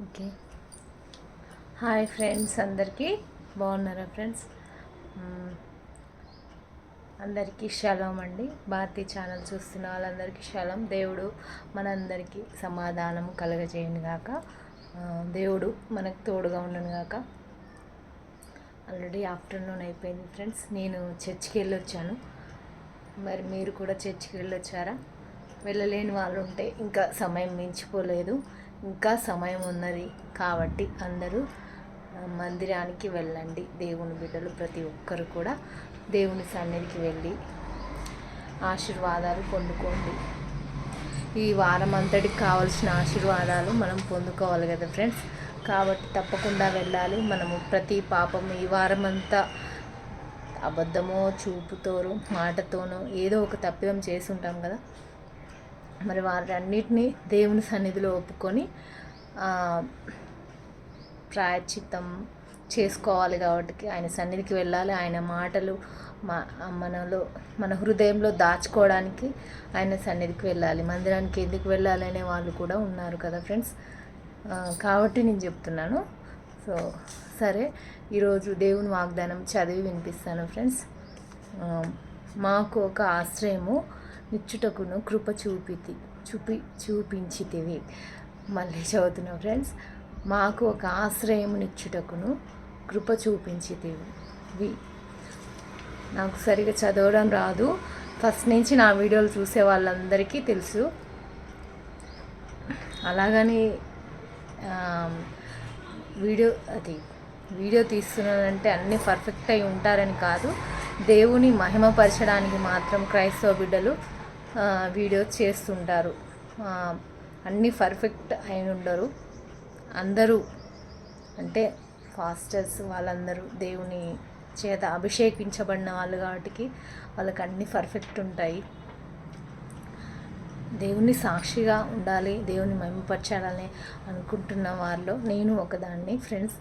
Okay. Hi friends, అందరికీ బాగున్నారా friends? అందరికీ షలోమ్ అండి. భారతీ ఛానల్ చూస్తున్న వాళ్ళందరికీ షలోమ్. దేవుడు మనందరికీ సమాధానం కలగజేయను గాక. దేవుడు మనకు తోడుగా ఉండను గాక. ఆల్రెడీ ఆఫ్టర్నూన్ అయిపోయింది ఫ్రెండ్స్. నేను చర్చికి వెళ్ళొచ్చాను. మరి మీరు కూడా చర్చికి వెళ్ళొచ్చారా? వెళ్ళలేని వాళ్ళు ఉంటే ఇంకా సమయం మించిపోలేదు, ఇంకా సమయం ఉన్నది కాబట్టి అందరూ మందిరానికి వెళ్ళండి. దేవుని బిడ్డలు ప్రతి ఒక్కరు కూడా దేవుని సన్నిధికి వెళ్ళి ఆశీర్వాదాలు పొందుకోండి. ఈ వారం అంతటికి కావాల్సిన ఆశీర్వాదాలు మనం పొందుకోవాలి కదా ఫ్రెండ్స్. కాబట్టి తప్పకుండా వెళ్ళాలి. మనము ప్రతి పాపము ఈ వారం అంతా అబద్ధమో చూపుతోనో మాటతోనో ఏదో ఒక తప్పిదం చేసి ఉంటాం కదా. మరి వాటన్నిటినీ దేవుని సన్నిధిలో ఒప్పుకొని ప్రాయశ్చిత్తం చేసుకోవాలి. కాబట్టి ఆయన సన్నిధికి వెళ్ళాలి. ఆయన మాటలు మన హృదయంలో దాచుకోవడానికి ఆయన సన్నిధికి వెళ్ళాలి. మందిరానికి ఎందుకు వెళ్ళాలి అనే వాళ్ళు కూడా ఉన్నారు కదా ఫ్రెండ్స్. కాబట్టి నేను చెప్తున్నాను. సో సరే, ఈరోజు దేవుని వాగ్దానం చదివి వినిపిస్తాను ఫ్రెండ్స్. మాకు ఒక ఆశ్రయము నిచ్చుటకును కృప చూపించితివి. మళ్ళీ చదువుతున్నా ఫ్రెండ్స్. మాకు ఒక ఆశ్రయం నిచ్చుటకును కృప చూపించితివి. నాకు సరిగా చదవడం రాదు. ఫస్ట్ నుంచి నా వీడియోలు చూసే వాళ్ళందరికీ తెలుసు. అలాగని వీడియో తీస్తున్నానంటే అన్నీ పర్ఫెక్ట్ అయి ఉంటారని కాదు. దేవుని మహిమపరచడానికి మాత్రం క్రైస్తవ బిడ్డలు వీడియో చేస్తుంటారు. అన్నీ పర్ఫెక్ట్ అయి ఉండరు. అందరూ అంటే ఫాస్టర్స్ వాళ్ళందరూ దేవుని చేత అభిషేకించబడిన వాళ్ళు కాబట్టి వాళ్ళకి అన్నీ పర్ఫెక్ట్ ఉంటాయి. దేవుని సాక్షిగా ఉండాలి, దేవుని మహిమపరచాలని అనుకుంటున్న వాళ్ళు నేను ఒకదాన్ని ఫ్రెండ్స్.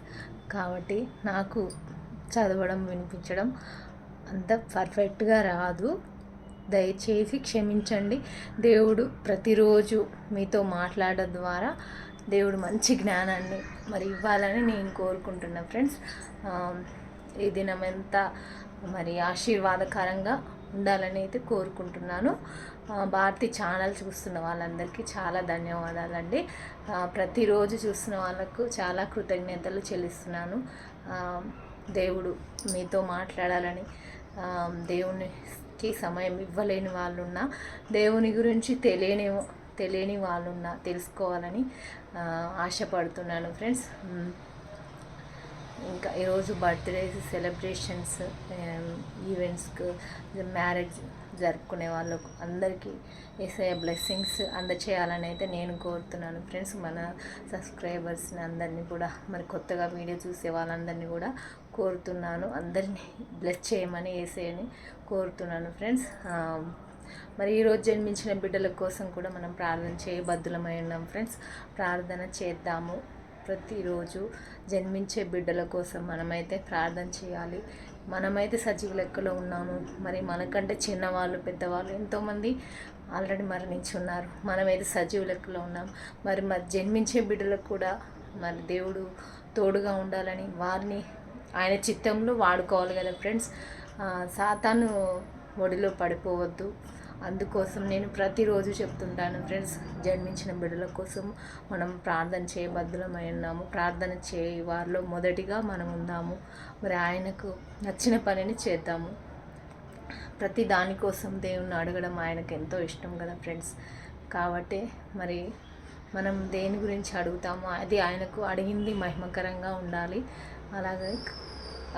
కాబట్టి నాకు చదవడం వినిపించడం అంత పర్ఫెక్ట్గా రాదు. దయచేసి క్షమించండి. దేవుడు ప్రతిరోజు మీతో మాట్లాడడం ద్వారా దేవుడు మంచి జ్ఞానాన్ని మరి ఇవ్వాలని నేను కోరుకుంటున్నా ఫ్రెండ్స్. ఈ దినం ఎంత మరి ఆశీర్వాదకరంగా ఉండాలని అయితే కోరుకుంటున్నాను. భారతి ఛానల్ చూస్తున్న వాళ్ళందరికీ చాలా ధన్యవాదాలండి. ప్రతిరోజు చూస్తున్న వాళ్ళకు చాలా కృతజ్ఞతలు చెల్లిస్తున్నాను. దేవుడు మీతో మాట్లాడాలని, దేవునికి సమయం ఇవ్వలేని వాళ్ళున్నా, దేవుని గురించి తెలియని వాళ్ళున్నా తెలుసుకోవాలని ఆశపడుతున్నాను ఫ్రెండ్స్. ఇంకా ఈరోజు బర్త్డేస్, సెలబ్రేషన్స్, ఈవెంట్స్కు, మ్యారేజ్ జరుపుకునే వాళ్ళకు అందరికీ యేసయ్య బ్లెస్సింగ్స్ అందచేయాలని అయితే నేను కోరుతున్నాను ఫ్రెండ్స్. మన సబ్స్క్రైబర్స్ని అందరినీ కూడా, మరి కొత్తగా వీడియో చూసే వాళ్ళందరినీ కూడా కోరుతున్నాను. అందరినీ బ్లెస్ చేయమని యేసయ్యని కోరుతున్నాను ఫ్రెండ్స్. మరి ఈరోజు జన్మించిన బిడ్డల కోసం కూడా మనం ప్రార్థన చేయబద్దులమై ఉన్నాం ఫ్రెండ్స్. ప్రార్థన చేద్దాము. ప్రతిరోజు జన్మించే బిడ్డల కోసం మనమైతే ప్రార్థన చేయాలి. మనమైతే సజీవ లెక్కలో ఉన్నాము. మరి మనకంటే చిన్నవాళ్ళు, పెద్దవాళ్ళు ఎంతోమంది ఆల్రెడీ మరణించి ఉన్నారు. మనమైతే సజీవ లెక్కలో ఉన్నాం. మరి జన్మించే బిడ్డలకు కూడా మరి దేవుడు తోడుగా ఉండాలని వారిని ఆయన చిత్తంలో వాడుకోవాలి కదా ఫ్రెండ్స్. సాతాను ఒడిలో పడిపోవద్దు. అందుకోసం నేను ప్రతిరోజు చెప్తుంటాను ఫ్రెండ్స్. జన్మించిన బిడ్డల కోసం మనం ప్రార్థన చేయబద్దులమై ఉన్నాము. ప్రార్థన చేయి వారిలో మొదటిగా మనం ఉందాము. మరి ఆయనకు నచ్చిన పనిని చేద్దాము. ప్రతి దానికోసం దేవుణ్ణి అడగడం ఆయనకు ఎంతో ఇష్టం కదా ఫ్రెండ్స్. కాబట్టి మరి మనం దేని గురించి అడుగుతామో అది ఆయనకు అడిగింది మహిమకరంగా ఉండాలి.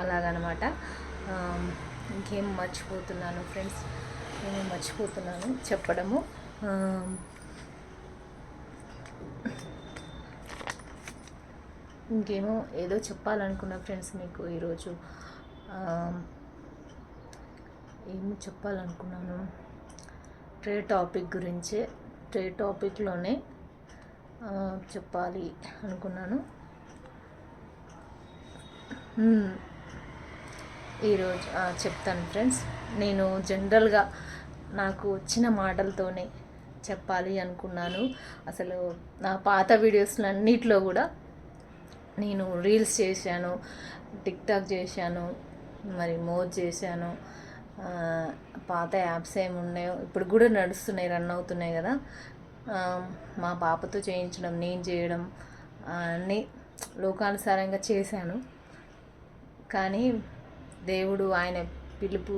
అలాగనమాట. ఇంకేం మర్చిపోతున్నాను ఫ్రెండ్స్, నేను మర్చిపోతున్నాను చెప్పడము. ఇంకేమో ఏదో చెప్పాలనుకున్నా ఫ్రెండ్స్ మీకు ఈరోజు. ఏమి చెప్పాలనుకున్నాను, ట్రే టాపిక్ గురించే, ట్రే టాపిక్లోనే చెప్పాలి అనుకున్నాను. ఈరోజు చెప్తాను ఫ్రెండ్స్. నేను జనరల్గా నాకు వచ్చిన మాటలతోనే చెప్పాలి అనుకున్నాను. అసలు నా పాత వీడియోస్లో అన్నిట్లో కూడా నేను రీల్స్ చేశాను, టిక్టాక్ చేశాను, మరి మోజ్ చేశాను. పాత యాప్స్ ఏమి ఉన్నాయో ఇప్పుడు కూడా నడుస్తున్నాయి, రన్ అవుతున్నాయి కదా. మా పాపతో చేయించడం, నేను చేయడం అన్నీ లోకానుసారంగా చేశాను. కానీ దేవుడు ఆయన పిలుపు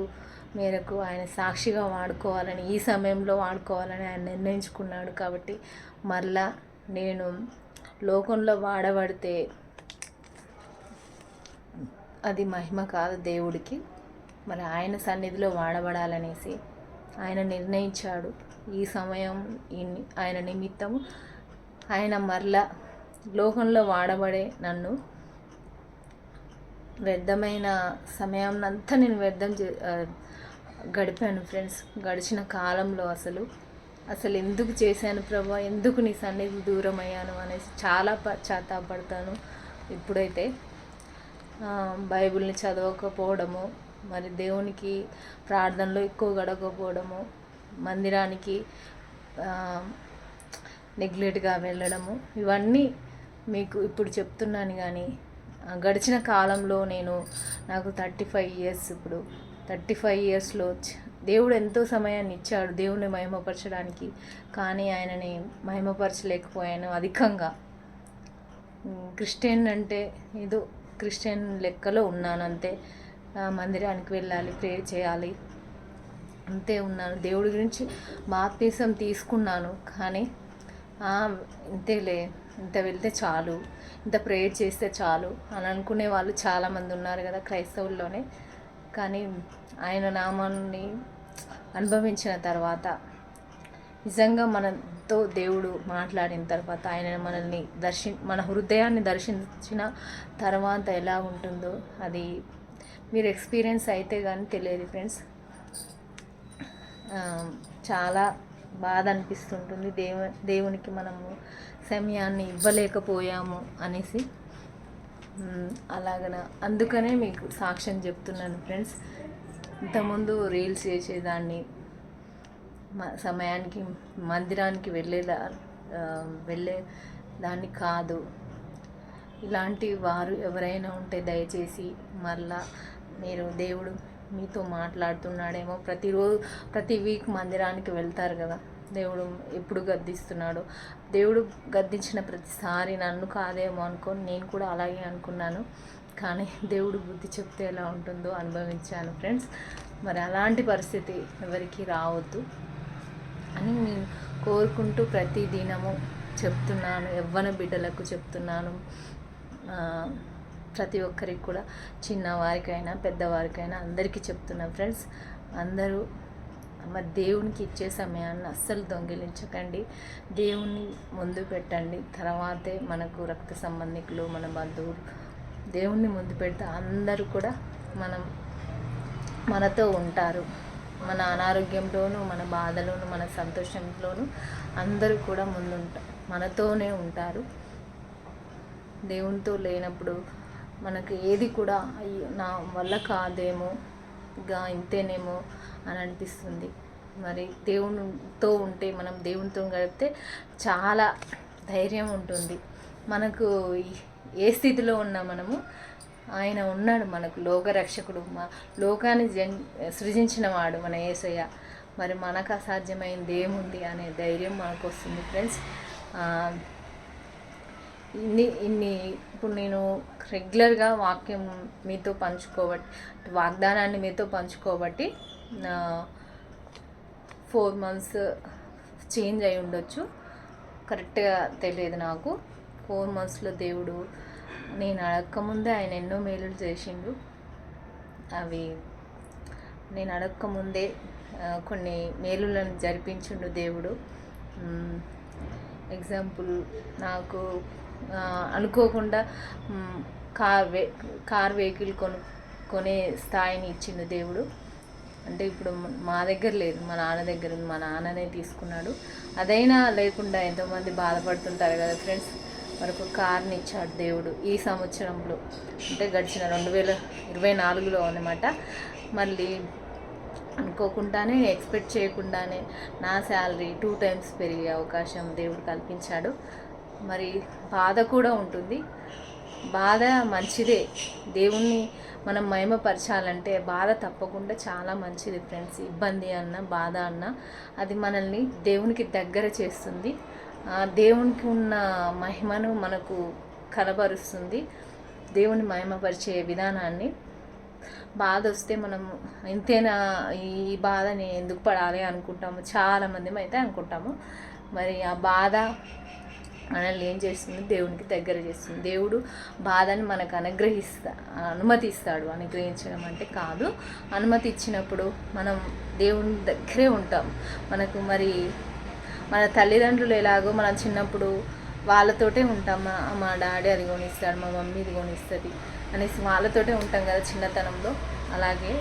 మేరకు ఆయన సాక్షిగా వాడుకోవాలని, ఈ సమయంలో వాడుకోవాలని ఆయన నిర్ణయించుకున్నాడు. కాబట్టి మరలా నేను లోకంలో వాడబడితే అది మహిమ కాదు దేవుడికి. మరి ఆయన సన్నిధిలో వాడబడాలనేసి ఆయన నిర్ణయించాడు. ఈ సమయం ఆయన నిమిత్తము ఆయన మరలా లోకంలో వాడబడే నన్ను వ్యర్థమైన సమయం అంతా నేను గడిపాను ఫ్రెండ్స్. గడిచిన కాలంలో అసలు ఎందుకు చేశాను ప్రభా, ఎందుకు నీ సన్నిధి దూరం అయ్యాను అనేసి చాలా పశ్చాత్తాపడతాను. ఇప్పుడైతే బైబిల్ని చదవకపోవడము, మరి దేవునికి ప్రార్థనలో ఎక్కువ గడవకపోవడము, మందిరానికి నెగ్లెక్ట్గా వెళ్ళడము, ఇవన్నీ మీకు ఇప్పుడు చెప్తున్నాను. కానీ గడిచిన కాలంలో నాకు 35 ఇయర్స్, ఇప్పుడు 35 ఇయర్స్లో దేవుడు ఎంతో సమయాన్ని ఇచ్చాడు దేవుని మహిమపరచడానికి. కానీ ఆయనని మహిమపరచలేకపోయాను అధికంగా. క్రిస్టియన్ అంటే ఏదో క్రిస్టియన్ లెక్కలో ఉన్నాను అంతే. మందిరానికి వెళ్ళాలి, ప్రేయర్ చేయాలి అంతే ఉన్నాను. దేవుడి గురించి బాప్తిసం తీసుకున్నాను, కానీ ఇంతేలే, ఇంత వెళ్తే చాలు, ఇంత ప్రేయర్ చేస్తే చాలు అని అనుకునే వాళ్ళు చాలామంది ఉన్నారు కదా క్రైస్తవుల్లోనే. కానీ ఆయన నామాన్ని అనుభవించిన తర్వాత, నిజంగా మనతో దేవుడు మాట్లాడిన తర్వాత, ఆయన మనల్ని మన హృదయాన్ని దర్శించిన తర్వాత ఎలా ఉంటుందో అది మీరు ఎక్స్పీరియన్స్ అయితే కానీ తెలియదు ఫ్రెండ్స్. చాలా బాధ అనిపిస్తుంటుంది దేవునికి మనము సమయాన్ని ఇవ్వలేకపోయాము అనేసి. అలాగన అందుకనే మీకు సాక్ష్యం చెప్తున్నాను ఫ్రెండ్స్. ఇంతకుముందు రీల్స్ చేసేదాన్ని, సమయానికి మందిరానికి వెళ్ళేదాన్ని కాదు. ఇలాంటి వారు ఎవరైనా ఉంటే దయచేసి మరలా మీరు దేవుడు మీతో మాట్లాడుతున్నాడేమో. ప్రతి వీక్ మందిరానికి వెళ్తారు కదా, దేవుడు ఎప్పుడు గద్దిస్తున్నాడో, దేవుడు గద్దించిన ప్రతిసారి నన్ను కాదేమో అనుకొని నేను కూడా అలాగే అనుకున్నాను. కానీ దేవుడు బుద్ధి చెప్తే ఎలా ఉంటుందో అనుభవించాను ఫ్రెండ్స్. మరి అలాంటి పరిస్థితి ఎవరికి రావద్దు అని నేను కోరుకుంటూ ప్రతి దినము చెప్తున్నాను, యవ్వన బిడ్డలకు చెప్తున్నాను, ప్రతి ఒక్కరికి కూడా, చిన్నవారికైనా పెద్దవారికైనా అందరికీ చెప్తున్నాను ఫ్రెండ్స్. అందరూ మరి దేవునికి ఇచ్చే సమయాన్ని అస్సలు దొంగిలించకండి, దేవుని ముందు పెట్టండి. తర్వాతే మనకు రక్త సంబంధికులు, మన బంధువులు, దేవుణ్ణి ముందు పెడితే అందరూ కూడా మనతో ఉంటారు. మన అనారోగ్యంలోనూ, మన బాధలోను, మన సంతోషంలోనూ అందరూ కూడా మనతోనే ఉంటారు. దేవునితో లేనప్పుడు మనకు ఏది కూడా అయ్యో నా వల్ల కాదేమో, ఇంతేనేమో అని అనిపిస్తుంది. మరి దేవునితో ఉంటే, మనం దేవునితో గడిపితే చాలా ధైర్యం ఉంటుంది మనకు. ఏ స్థితిలో ఉన్నా మనము, ఆయన ఉన్నాడు మనకు, లోకరక్షకుడు, లోకాన్ని సృజించిన వాడు మన యేసయ్య. మరి మనకు అసాధ్యమైంది ఏముంది అనే ధైర్యం మనకు వస్తుంది ఫ్రెండ్స్. ఇప్పుడు నేను రెగ్యులర్గా వాక్యం మీతో వాగ్దానాన్ని మీతో పంచుకోబట్టి 4 months చేంజ్ అయి ఉండొచ్చు, కరెక్ట్గా తెలియదు నాకు. 4 monthsలో దేవుడు నేను అడగకముందే ఆయన ఎన్నో మేలులు చేసిండు. అవి నేను అడగకముందే కొన్ని మేలులను జరిపించిండు దేవుడు. ఎగ్జాంపుల్, నాకు అనుకోకుండా కార్ వెహికల్ కొనే స్థాయిని ఇచ్చిండు దేవుడు. అంటే ఇప్పుడు మా దగ్గర లేదు, మా నాన్న దగ్గర ఉంది, మా నాన్ననే తీసుకున్నాడు. అదైనా లేకుండా ఎంతోమంది బాధపడుతుంటారు కదా ఫ్రెండ్స్. మనకు కార్ని ఇచ్చాడు దేవుడు ఈ సంవత్సరంలో, అంటే గడిచిన 2024లో అన్నమాట. మళ్ళీ అనుకోకుండానే, ఎక్స్పెక్ట్ చేయకుండానే నా శాలరీ 2 times పెరిగే అవకాశం దేవుడు కల్పించాడు. మరి బాధ కూడా ఉంటుంది, బాధ మంచిదే. దేవుణ్ణి మనం మహిమపరచాలంటే బాధ తప్పకుండా చాలా మంచిది ఫ్రెండ్స్. ఇబ్బంది అన్న బాధ అన్న అది మనల్ని దేవునికి దగ్గర చేస్తుంది. దేవునికి ఉన్న మహిమను మనకు కనబరుస్తుంది. దేవుని మహిమపరిచే విధానాన్ని. బాధ వస్తే మనం ఇంతేనా, ఈ బాధని ఎందుకు పడాలి అనుకుంటాము, చాలామంది అయితే అనుకుంటాము. మరి ఆ బాధ మనల్ని ఏం చేస్తుంది, దేవునికి దగ్గర చేస్తుంది. దేవుడు బాధని మనకు అనుమతిస్తాడు. అనుగ్రహించడం అంటే కాదు, అనుమతి ఇచ్చినప్పుడు మనం దేవుని దగ్గరే ఉంటాం. మనకు మరి మన తల్లిదండ్రులు ఎలాగో మనం చిన్నప్పుడు వాళ్ళతోటే ఉంటాం. మా డాడీ అది కొనిస్తాడు, మా మమ్మీ ఇది కొనిస్తుంది అనేసి వాళ్ళతోటే ఉంటాం కదా చిన్నతనంలో. అలాగే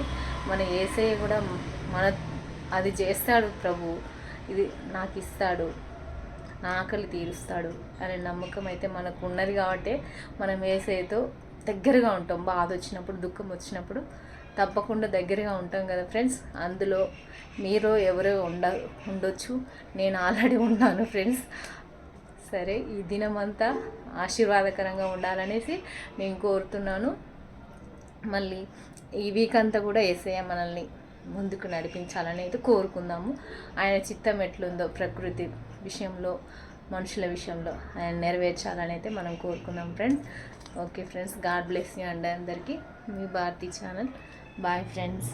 మన యేసయ్య కూడా మన అది చేస్తాడు. ప్రభు ఇది నాకు ఇస్తాడు, నా ఆకలి తీరుస్తాడు అనే నమ్మకం అయితే మనకు ఉన్నది. కాబట్టి మనం యేసయ్యతో దగ్గరగా ఉంటాం. బాధ వచ్చినప్పుడు, దుఃఖం వచ్చినప్పుడు తప్పకుండా దగ్గరగా ఉంటాం కదా ఫ్రెండ్స్. అందులో మీరు ఎవరో ఉండొచ్చు, నేను ఆల్రెడీ ఉన్నాను ఫ్రెండ్స్. సరే, ఈ దినమంతా ఆశీర్వాదకరంగా ఉండాలనేసి నేను కోరుతున్నాను. మళ్ళీ ఈ వీక్ అంతా కూడా యేసయ్య మనల్ని ముందుకు నడిపించాలని అయితే కోరుకుందాము. ఆయన చిత్తం ఎట్లుందో ప్రకృతి విషయంలో, మనుషుల విషయంలో ఆయన నెరవేర్చాలని అయితే మనం కోరుకుందాం friends. Okay friends, god bless you అండి అందరికీ. మీ భారతీ ఛానల్. Bye friends.